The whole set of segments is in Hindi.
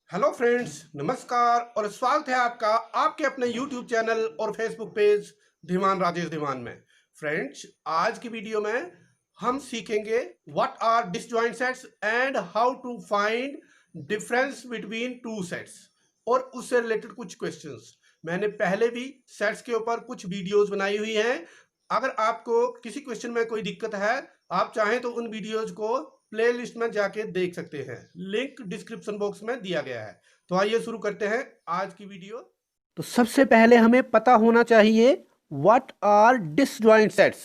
हेलो फ्रेंड्स, नमस्कार और स्वागत है आपका आपके अपने यूट्यूब चैनल और फेसबुक पेज धीमान राजेश धीमान में। फ्रेंड्स, आज की वीडियो में हम सीखेंगे what are disjoint sets and how to find difference between two sets और उससे रिलेटेड कुछ क्वेश्चंस। मैंने पहले भी सेट्स के ऊपर कुछ वीडियोस बनाई हुई हैं। अगर आपको किसी क्वेश्चन में कोई दिक्कत है, आप चाहें तो उन वीडियोज को प्लेलिस्ट में जाके देख सकते हैं। लिंक डिस्क्रिप्शन बॉक्स में दिया गया है। तो आइए शुरू करते हैं आज की वीडियो। तो सबसे पहले हमें पता होना चाहिए what are disjoint sets.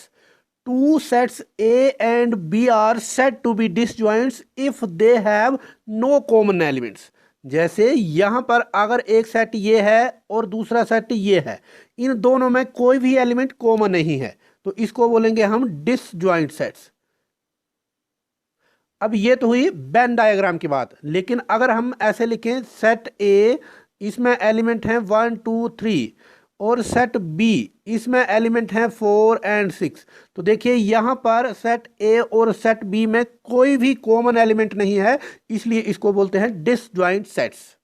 Two sets A and B are said to be disjoints if they have no common elements. जैसे यहां पर अगर एक सेट ये है और दूसरा सेट ये है, इन दोनों में कोई भी एलिमेंट कॉमन नहीं है, तो इसको बोलेंगे हम डिसजॉइंट सेट्स। अब ये तो हुई वेन डायग्राम की बात, लेकिन अगर हम ऐसे लिखें सेट ए, इसमें एलिमेंट हैं 1 2 3 और सेट बी, इसमें एलिमेंट हैं 4 एंड 6, तो देखिए यहां पर सेट ए और सेट बी में कोई भी कॉमन एलिमेंट नहीं है, इसलिए इसको बोलते हैं डिसजॉइंट सेट्स।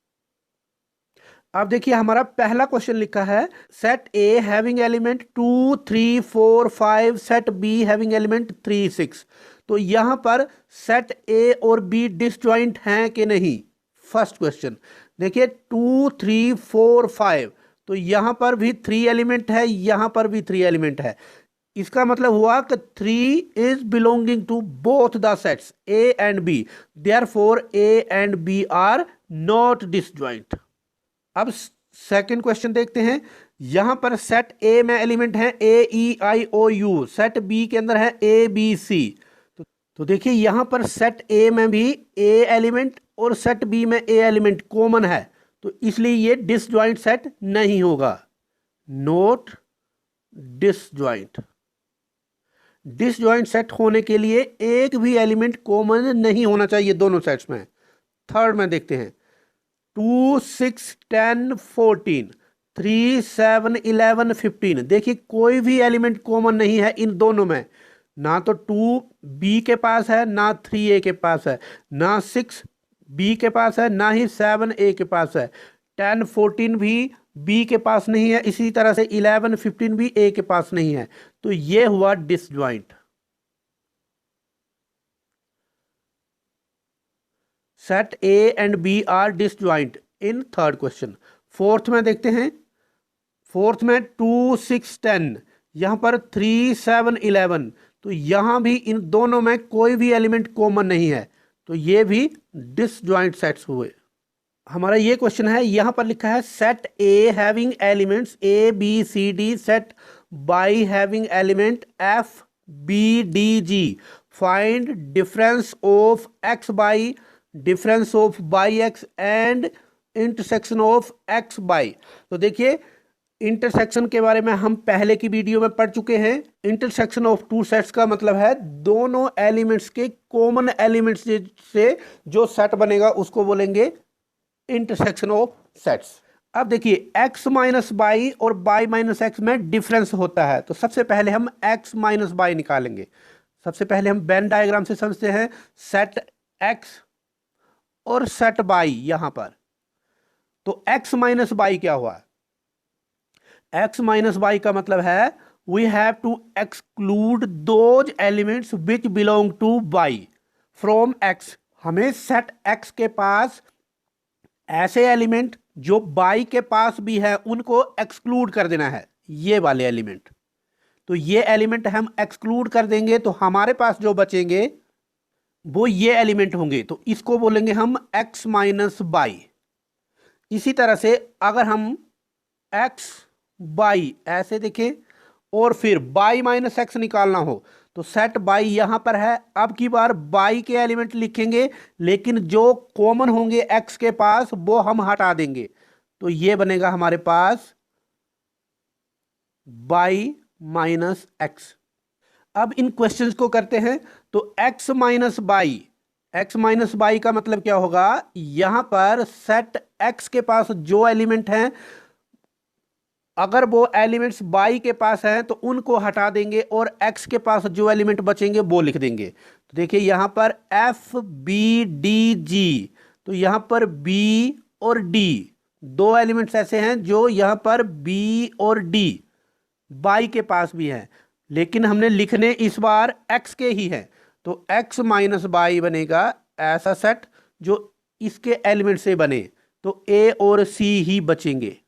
अब देखिए हमारा पहला क्वेश्चन लिखा है set A having element 2 3 4 5, set be having element 3 6। तो यहां पर सेट ए और बी डिसजॉइंट हैं कि नहीं, फर्स्ट क्वेश्चन। देखिए 2 3 4 5, तो यहां पर भी 3 एलिमेंट है, यहां पर भी 3 एलिमेंट है। इसका मतलब हुआ कि 3 is belonging to both the sets A and B, therefore A and B are not disjoint. अब सेकंड क्वेश्चन देखते हैं। यहां पर सेट ए में एलिमेंट है A E I O U, set B के अंदर है ए बी सी। तो देखिए यहां पर सेट ए में भी ए एलिमेंट और सेट बी में ए एलिमेंट कॉमन है, तो इसलिए ये डिसजॉइंट सेट नहीं होगा, नॉट डिसजॉइंट। डिसजॉइंट सेट होने के लिए एक भी एलिमेंट कॉमन नहीं होना चाहिए दोनों सेट्स में। थर्ड में देखते हैं 2 6 10 14, 3 7 11 15। देखिए कोई भी एलिमेंट कॉमन नहीं है इन दोनों में, ना तो 2 बी के पास है, ना 3 ए के पास है, ना 6 बी के पास है, ना ही 7 ए के पास है। 10 14 भी बी के पास नहीं है, इसी तरह से 11 15 भी ए के पास नहीं है, तो ये हुआ disjoint. Set A and B are disjoint in third question. Fourth में देखते हैं। फोर्थ में 2 6 10, यहां पर 3 7 11, तो यहां भी इन दोनों में कोई भी एलिमेंट कॉमन नहीं है, तो ये भी डिसजॉइंट सेट्स हुए। हमारा ये क्वेश्चन है, यहां पर लिखा है set A having elements A B C D, set Y having element F B D G, find difference of X Y, difference of Y X and intersection of X Y. तो देखिए इंटरसेक्शन के बारे में हम पहले की वीडियो में पढ़ चुके हैं। इंटरसेक्शन ऑफ टू सेट्स का मतलब है दोनों एलिमेंट्स के कॉमन एलिमेंट्स से जो सेट बनेगा उसको बोलेंगे इंटरसेक्शन ऑफ सेट्स। अब देखिए x माइनस बाई और बाई माइनस एक्स में डिफरेंस होता है, तो सबसे पहले हम x माइनस बाई निकालेंगे। सबसे पहले हम वेन डायग्राम से समझते हैं सेट x और सेट बाई। यहां पर तो x माइनस बाई क्या हुआ, x माइनस बाई का मतलब है we have to exclude those elements which belong to Y from x। हमें सेट x के पास ऐसे एलिमेंट जो बाई के पास भी है उनको एक्सक्लूड कर देना है, ये वाले एलिमेंट। तो ये एलिमेंट हम एक्सक्लूड कर देंगे, तो हमारे पास जो बचेंगे वो ये एलिमेंट होंगे, तो इसको बोलेंगे हम x माइनस बाई। इसी तरह से अगर हम x बाई ऐसे देखें और फिर बाई माइनस एक्स निकालना हो, तो सेट बाई यहां पर है। अब की बार बाई के एलिमेंट लिखेंगे, लेकिन जो कॉमन होंगे एक्स के पास वो हम हटा देंगे, तो ये बनेगा हमारे पास बाई माइनस एक्स। अब इन क्वेश्चंस को करते हैं। तो x minus by, x minus by का मतलब क्या होगा, यहां पर सेट x के पास जो एलिमेंट हैं अगर वो एलिमेंट्स बाई के पास हैं तो उनको हटा देंगे और x के पास जो एलिमेंट बचेंगे वो लिख देंगे। तो देखिए यहां पर एफ बी डी जी, तो यहां पर b और डी, दो एलिमेंट्स ऐसे हैं जो यहाँ पर बी और डी बाई के पास भी हैं, लेकिन हमने लिखने इस बार एक्स के ही हैं, तो एक्स माइनस बाई बनेगा ऐसा सेट जो इसके एलिमेंट से बने, तो ए और सी ही बचेंगे।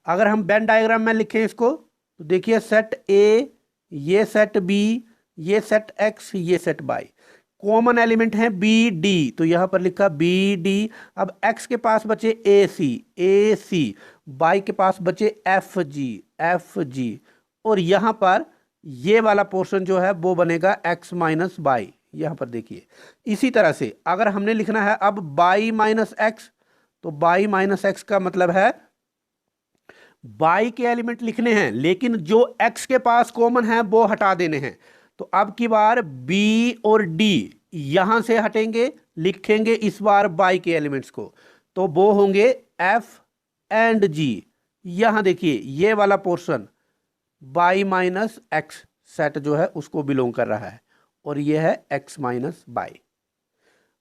अगर हम वेन डायग्राम में लिखें इसको, तो देखिए सेट ए, ये सेट बी, ये सेट एक्स, ये सेट बाई, कॉमन एलिमेंट है बी डी, तो यहां पर लिखा बी डी। अब एक्स के पास बचे ए सी, बाई के पास बचे एफ जी, और यहां पर ये वाला पोर्शन जो है वो बनेगा एक्स माइनस बाई, यहां पर देखिए। इसी तरह से अगर हमने लिखना है अब बाई माइनस एक्स, तो बाई माइनस एक्स का मतलब है बाई के एलिमेंट लिखने हैं, लेकिन जो एक्स के पास कॉमन है वो हटा देने हैं। तो अब की बार बी और डी यहां से हटेंगे, लिखेंगे इस बार बाई के एलिमेंट्स को, तो वो होंगे एफ एंड जी। यहां देखिए ये वाला portion by minus x set जो है उसको बिलोंग कर रहा है, और ये है एक्स माइनस बाई।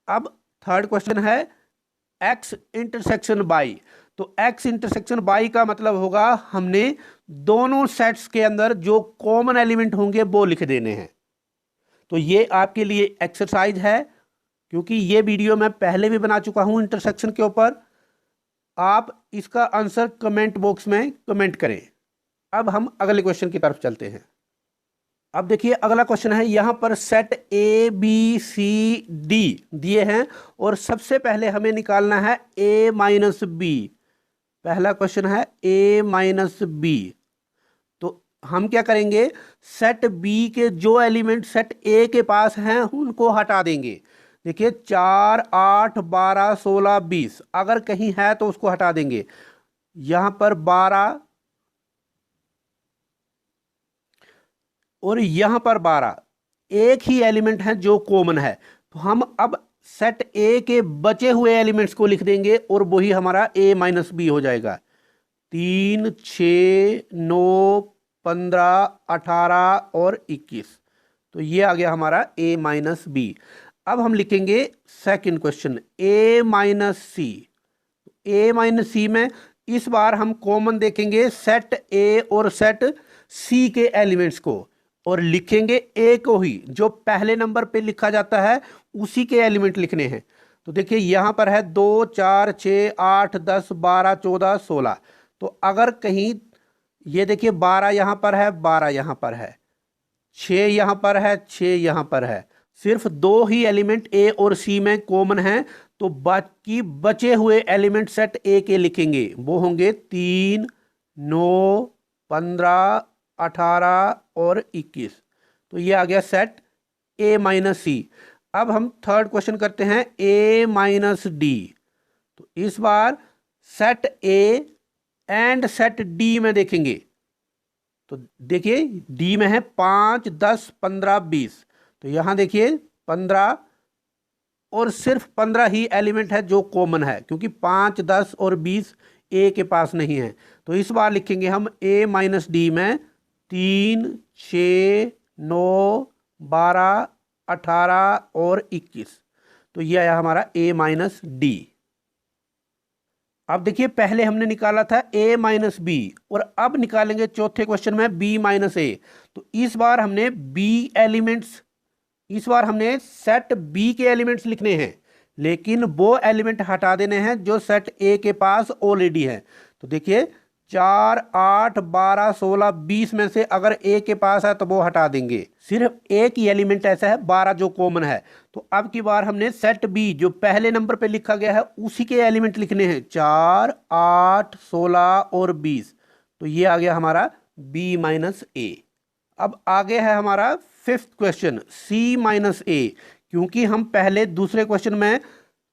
अब थर्ड क्वेश्चन है एक्स इंटरसेक्शन बाई, तो एक्स इंटरसेक्शन बाई का मतलब होगा हमने दोनों सेट्स के अंदर जो कॉमन एलिमेंट होंगे वो लिख देने हैं। तो ये आपके लिए एक्सरसाइज है, क्योंकि ये वीडियो मैं पहले भी बना चुका हूं इंटरसेक्शन के ऊपर। आप इसका आंसर कमेंट बॉक्स में कमेंट करें। अब हम अगले क्वेश्चन की तरफ चलते हैं। अब देखिए अगला क्वेश्चन है, यहां पर set A B C D दिए हैं, और सबसे पहले हमें निकालना है ए माइनस बी। पहला क्वेश्चन है ए माइनस बी, तो हम क्या करेंगे, सेट बी के जो एलिमेंट सेट ए के पास हैं उनको हटा देंगे। देखिए 4, 8, 12, 16, 20 अगर कहीं है तो उसको हटा देंगे। यहां पर 12 और यहां पर 12, एक ही एलिमेंट है जो कॉमन है, तो हम अब सेट ए के बचे हुए एलिमेंट्स को लिख देंगे और वही हमारा ए माइनस बी हो जाएगा। 3, 6, 9, 15, 18 और 21, तो ये आ गया हमारा ए माइनस बी। अब हम लिखेंगे सेकंड क्वेश्चन ए माइनस सी। ए माइनस सी में इस बार हम कॉमन देखेंगे सेट ए और सेट सी के एलिमेंट्स को, और लिखेंगे ए को ही, जो पहले नंबर पे लिखा जाता है उसी के एलिमेंट लिखने हैं। तो देखिए यहां पर है 2, 4, 6, 8, 10, 12, 14, 16, तो अगर कहीं ये देखिए 12 यहां पर है, 12 यहां पर है, 6 यहां पर है, 6 यहां पर है, सिर्फ दो ही एलिमेंट ए और सी में कॉमन है, तो बाकी बचे हुए एलिमेंट सेट ए के लिखेंगे, वो होंगे 3, 9, 15, 18 और 21, तो ये आ गया सेट ए माइनस सी। अब हम थर्ड क्वेश्चन करते हैं ए माइनस डी, तो इस बार set A and set D में देखेंगे, तो देखिए डी में है 5, 10, 15, 20, तो यहां देखिए 15 और सिर्फ 15 ही एलिमेंट है जो कॉमन है, क्योंकि 5, 10 और 20 ए के पास नहीं है। तो इस बार लिखेंगे हम ए माइनस डी में 3, 6, 9, 12, 18 और 21, तो यह आया हमारा ए माइनस डी। अब देखिए पहले हमने निकाला था a माइनस बी, और अब निकालेंगे चौथे क्वेश्चन में b माइनस ए। तो इस बार हमने सेट b के एलिमेंट्स लिखने हैं, लेकिन वो एलिमेंट हटा देने हैं जो सेट a के पास ऑलरेडी है। तो देखिए 4, 8, 12, 16, 20 में से अगर ए के पास है तो वो हटा देंगे, सिर्फ एक ही एलिमेंट ऐसा है 12 जो कॉमन है। तो अब की बार हमने सेट बी जो पहले नंबर पे लिखा गया है उसी के एलिमेंट लिखने हैं, 4, 8, 16 और 20, तो ये आ गया हमारा बी माइनस ए। अब आगे है हमारा फिफ्थ क्वेश्चन सी माइनस ए, क्योंकि हम पहले दूसरे क्वेश्चन में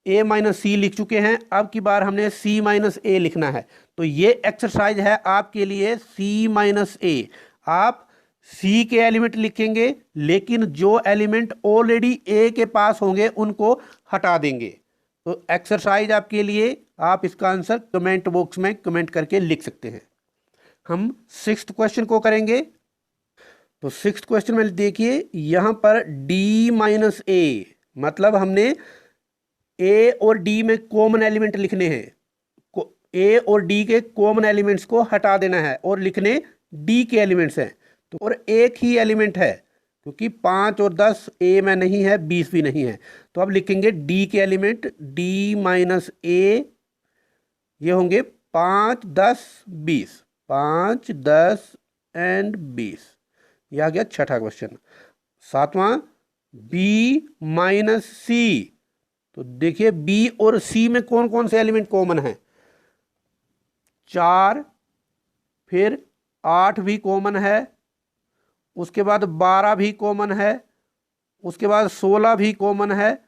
ए माइनस सी लिख चुके हैं, अब की बार हमने सी माइनस ए लिखना है। तो ये एक्सरसाइज है आपके लिए सी माइनस ए। आप सी के एलिमेंट लिखेंगे, लेकिन जो एलिमेंट ऑलरेडी ए के पास होंगे उनको हटा देंगे। तो एक्सरसाइज आपके लिए, आप इसका आंसर कमेंट बॉक्स में कमेंट करके लिख सकते हैं। हम सिक्स्थ क्वेश्चन को करेंगे। तो सिक्स्थ क्वेश्चन में देखिए यहां पर डी माइनस ए, मतलब हमने ए और डी में कॉमन एलिमेंट लिखने हैं, ए और डी के कॉमन एलिमेंट्स को हटा देना है और लिखने डी के एलिमेंट्स हैं। तो और एक ही एलिमेंट है, क्योंकि 5 और 10 ए में नहीं है, 20 भी नहीं है, तो अब लिखेंगे डी के एलिमेंट, डी माइनस ए, ये होंगे 5, 10, 20, 5, 10 एंड 20। यह आ गया छठा क्वेश्चन। सातवां, बी माइनस सी। तो देखिए बी और सी में कौन कौन से एलिमेंट कॉमन है? 4, फिर 8 भी कॉमन है, उसके बाद 12 भी कॉमन है, उसके बाद 16 भी कॉमन है,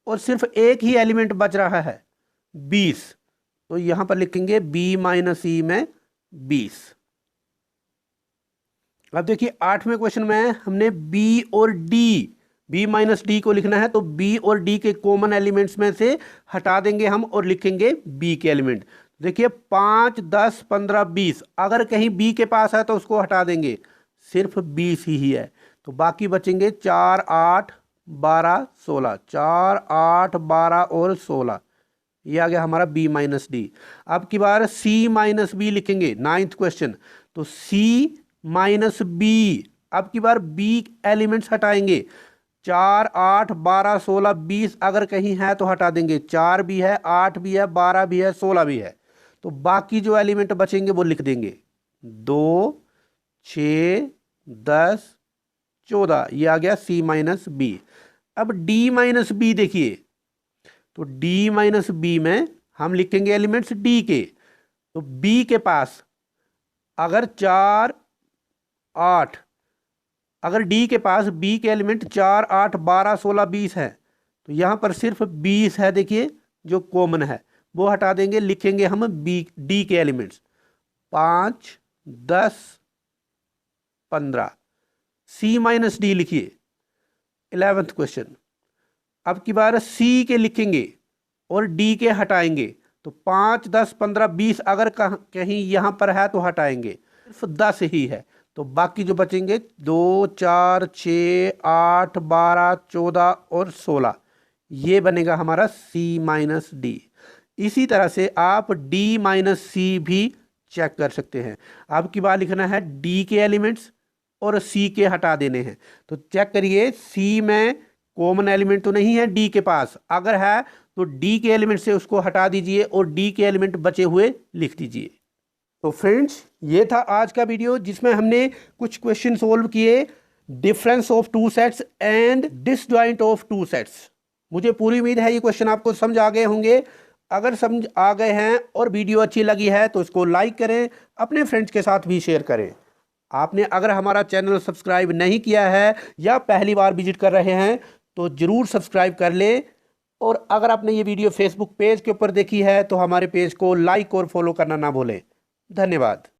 और सिर्फ एक ही एलिमेंट बच रहा है 20। तो यहां पर लिखेंगे बी माइनस सी में 20। अब देखिए 8वें क्वेश्चन में हमने बी और डी, बी माइनस डी को लिखना है, तो बी और डी के कॉमन एलिमेंट्स में से हटा देंगे हम और लिखेंगे बी के एलिमेंट। देखिए 5, 10, 15, 20, अगर कहीं बी के पास है तो उसको हटा देंगे, सिर्फ 20 ही है, तो बाकी बचेंगे 4, 8, 12, 16, 4, 8, 12 और 16। ये आ गया हमारा बी माइनस डी। अब की बार सी माइनस बी लिखेंगे, 9th क्वेश्चन। तो सी माइनस बी, अब की बार बी एलिमेंट्स हटाएंगे, 4, 8, 12, 16, 20 अगर कहीं है तो हटा देंगे, 4 भी है, 8 भी है, 12 भी है, 16 भी है, तो बाकी जो एलिमेंट बचेंगे वो लिख देंगे 2, 6, 10, 14। ये आ गया सी माइनस बी। अब डी माइनस बी देखिए, तो डी माइनस बी में हम लिखेंगे एलिमेंट्स डी के। तो बी के पास अगर 4, 8, अगर डी के पास बी के एलिमेंट 4, 8, 12, 16, 20 है, तो यहां पर सिर्फ 20 है, देखिए जो कॉमन है वो हटा देंगे, लिखेंगे हम बी डी के एलिमेंट्स 5, 10, 15। सी माइनस डी लिखिए, 11th क्वेश्चन। अब की बार सी के लिखेंगे और डी के हटाएंगे, तो 5, 10, 15, 20 अगर कहीं यहां पर है तो हटाएंगे, सिर्फ 10 ही है, तो बाकी जो बचेंगे 2, 4, 6, 8, 12, 14 और 16। ये बनेगा हमारा सी माइनस डी। इसी तरह से आप डी माइनस सी भी चेक कर सकते हैं। अब की बार लिखना है डी के एलिमेंट्स और सी के हटा देने हैं, तो चेक करिए सी में कॉमन एलिमेंट तो नहीं है डी के पास, अगर है तो डी के एलिमेंट से उसको हटा दीजिए और डी के एलिमेंट बचे हुए लिख दीजिए। तो फ्रेंड्स ये था आज का वीडियो, जिसमें हमने कुछ क्वेश्चन सोल्व किए, difference of two sets and disjoint of two sets. मुझे पूरी उम्मीद है ये क्वेश्चन आपको समझ आ गए होंगे। अगर समझ आ गए हैं और वीडियो अच्छी लगी है तो इसको लाइक करें, अपने फ्रेंड्स के साथ भी शेयर करें। आपने अगर हमारा चैनल सब्सक्राइब नहीं किया है या पहली बार विजिट कर रहे हैं तो ज़रूर सब्सक्राइब कर लें, और अगर आपने ये वीडियो फेसबुक पेज के ऊपर देखी है तो हमारे पेज को लाइक और फॉलो करना ना भूलें। धन्यवाद।